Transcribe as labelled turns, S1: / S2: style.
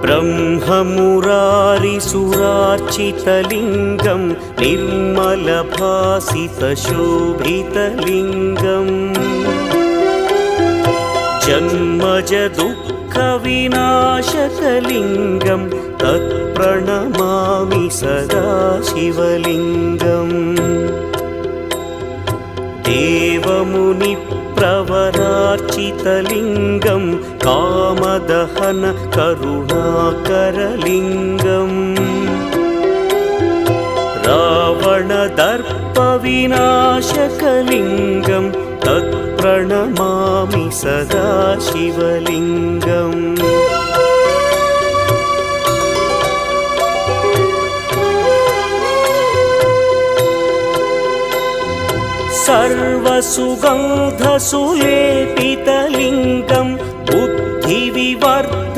S1: ब्रह्ममुरारिसुरार्चितलिङ्गं निर्मलभासितशोभितलिङ्गम् जन्मजदुःखविनाशकलिङ्गं तत्प्रणमामि सदा शिवलिङ्गम् देवमुनिप्रवरार्चितलिङ्गं कामदहन करुणाकरलिङ्गम् रावणदर्पविनाशकलिङ्गं तत्प्रणमामि सदा शिवलिङ्गम् सर्वसुगन्धसुलेपितलिङ्गं बुद्धिविवर्धकलिङ्गम्